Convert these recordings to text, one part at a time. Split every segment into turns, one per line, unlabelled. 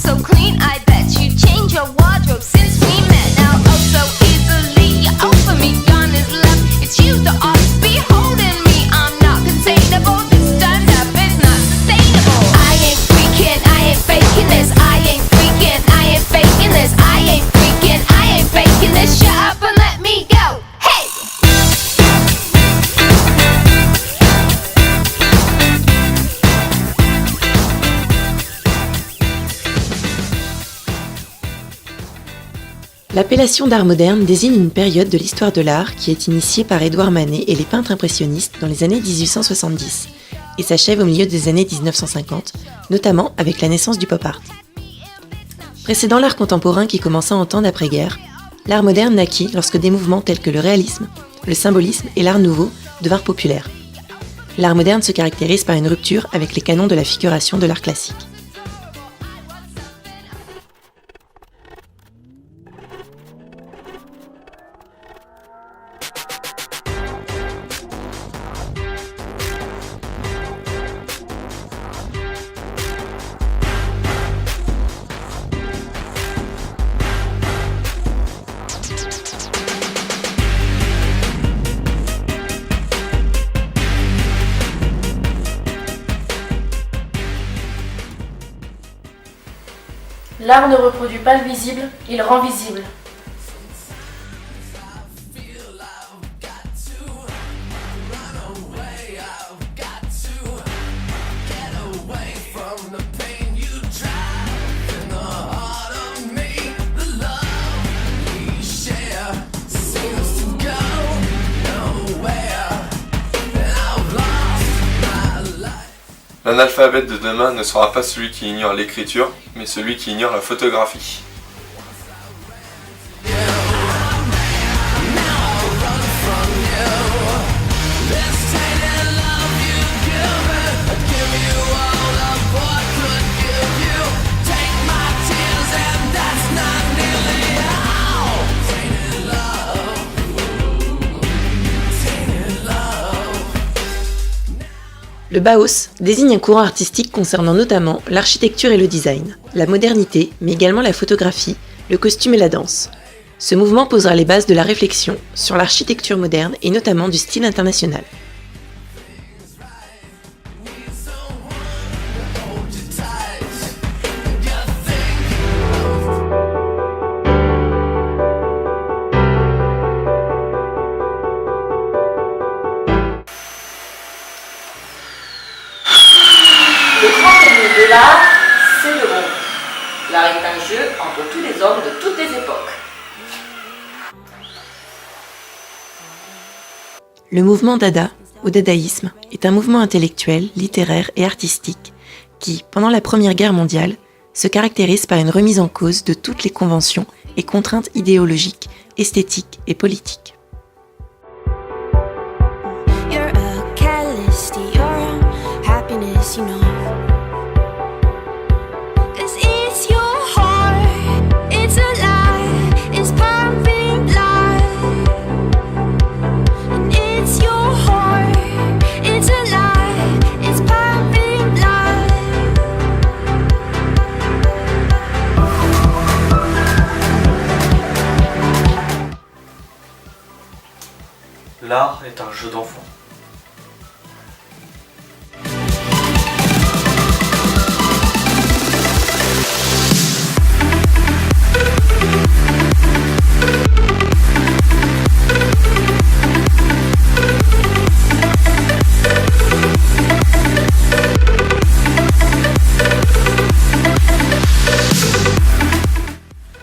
so clean, I bet you changed your wardrobe since we met. Now oh so easily you offer me honest love. It's you that ought to be holding me. I'm not containable, this turned up is not sustainable. I ain't freaking, I ain't faking this. I ain't freaking, I ain't faking this. I ain't freaking, I ain't faking this. Shut up and let me go. Hey!
L'appellation d'art moderne désigne une période de l'histoire de l'art qui est initiée par Édouard Manet et les peintres impressionnistes dans les années 1870 et s'achève au milieu des années 1950, notamment avec la naissance du pop art. Précédant l'art contemporain qui commença en temps d'après-guerre, l'art moderne naquit lorsque des mouvements tels que le réalisme, le symbolisme et l'art nouveau devinrent populaires. L'art moderne se caractérise par une rupture avec les canons de la figuration de l'art classique.
L'art ne reproduit pas le visible, il rend visible.
L'analphabète de demain ne sera pas celui qui ignore l'écriture, mais celui qui ignore la photographie.
Le Bauhaus désigne un courant artistique concernant notamment l'architecture et le design, la modernité, mais également la photographie, le costume et la danse. Ce mouvement posera les bases de la réflexion sur l'architecture moderne et notamment du style international.
Le grand ennemi de l'art, c'est le monde. L'art est un jeu entre tous les hommes de toutes les époques.
Le mouvement Dada, ou dadaïsme, est un mouvement intellectuel, littéraire et artistique qui, pendant la Première Guerre mondiale, se caractérise par une remise en cause de toutes les conventions et contraintes idéologiques, esthétiques et politiques.
You're a catalyst to your happiness, you know. 'Cause it's your heart, it's alive, it's pumping blood. And it's your heart, it's alive, it's pumping blood.
L'art est un jeu d'enfant.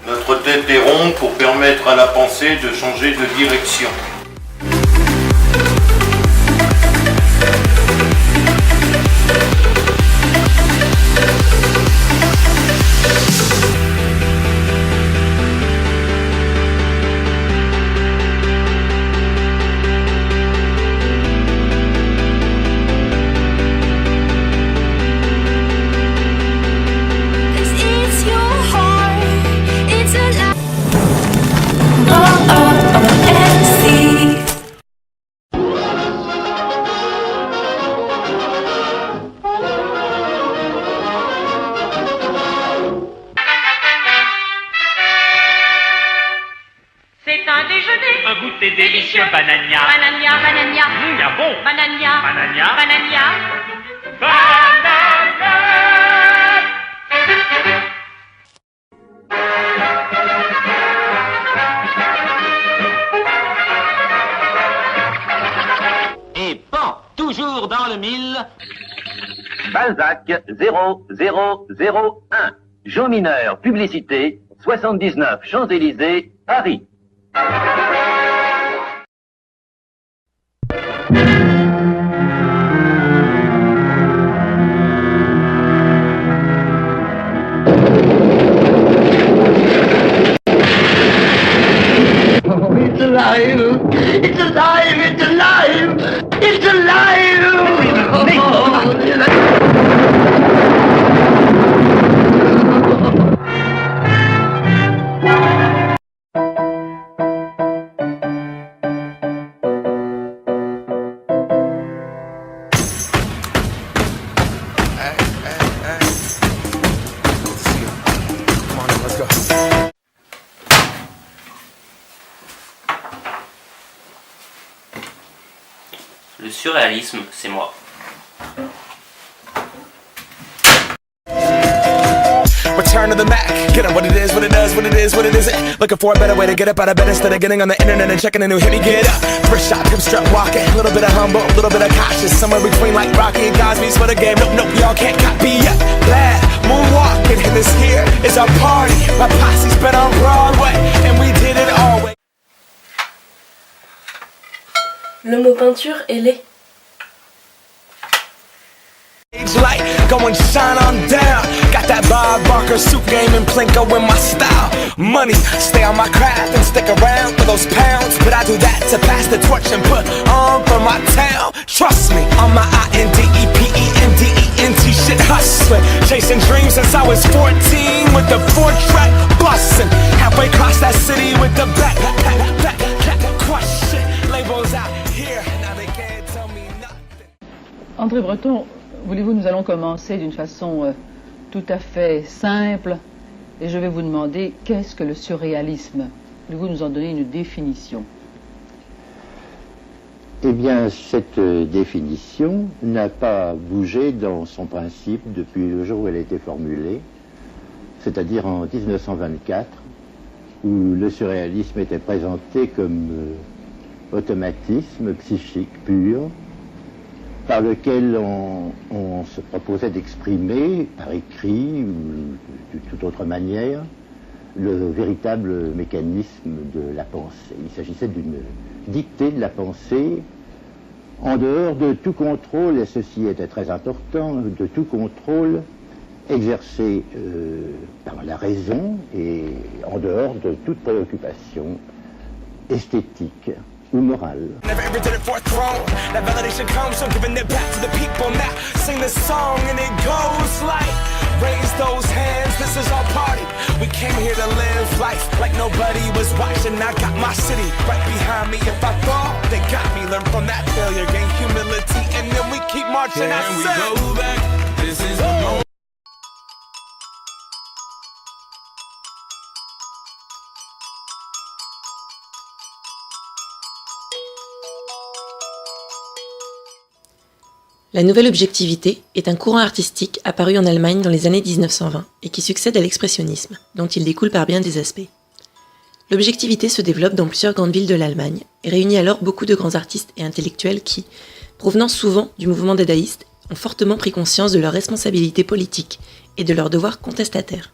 Notre tête est ronde pour permettre à la pensée de changer de direction.
Oh, oh, oh, MC.
c'est délicieux, banania.
Banania, banania,
Ah bon.
banania,
Banania.
banania.
Banania.
Et pan, toujours dans le mille.
Balzac 0001. Jo mineur, publicité, 79 Champs-Élysées, Paris.
It's alive! It's alive! It's alive! It's alive!
Le surréalisme, c'est moi.
Return to the Mac, get up what it is, what it does, what it is, what it isn't. Looking for a better way to get up out of bed instead of getting on the internet and checking a new hit. Me get up, first shot, come strut walking. A little bit of humble, a little bit of cautious. Somewhere between like Rocky and Cosby's for the game. Nope, nope, y'all can't copy yet. Glad moonwalking, and this here is our party. My posse's been on Broadway, and we did it all way.
Le mot peinture est laid.
Light, go and shine on down. Got that Bob Barker suit game and Plinko in my style. Money, stay on my craft and stick around for those pounds. But I do that to pass the torch and put on for my town. Trust me, on my INDEPENDENT shit hustling. Chasing dreams since I was 14 with the 4-track bustin'. Halfway across that city with the back crush shit. Labels out here, now they can't tell me nothing.
André Breton, voulez-vous, nous allons commencer d'une façon tout à fait simple et je vais vous demander qu'est-ce que le surréalisme? Voulez-vous nous en donner une définition?
Eh bien, cette définition n'a pas bougé dans son principe depuis le jour où elle a été formulée, c'est-à-dire en 1924, où le surréalisme était présenté comme automatisme psychique pur, par lequel on se proposait d'exprimer, par écrit ou de toute autre manière, le véritable mécanisme de la pensée. Il s'agissait d'une dictée de la pensée en dehors de tout contrôle, et ceci était très important, de tout contrôle exercé par la raison et en dehors de toute préoccupation esthétique ou morale.
Never ever did it for a throne. That validation comes from giving it back to the people. Now sing this song and it goes like, raise those hands, this is our party. We came here to live life like nobody was watching. I got my city right behind me. If I fall, they got me. Learn from that failure, gain humility, and then we keep marching. I
we
said,
go back, this is the moment.
La nouvelle objectivité est un courant artistique apparu en Allemagne dans les années 1920 et qui succède à l'expressionnisme, dont il découle par bien des aspects. L'objectivité se développe dans plusieurs grandes villes de l'Allemagne et réunit alors beaucoup de grands artistes et intellectuels qui, provenant souvent du mouvement dadaïste, ont fortement pris conscience de leurs responsabilités politiques et de leurs devoirs contestataires.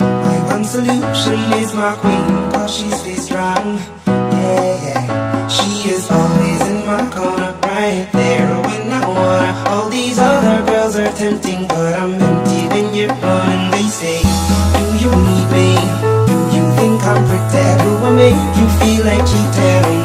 My one solution is my queen, cause she's very strong. Yeah, yeah. She is always in my corner, right there when I wanna. All these other girls are tempting, but I'm empty when you're gone. And they say, do you cheated? Who will make you feel like cheated?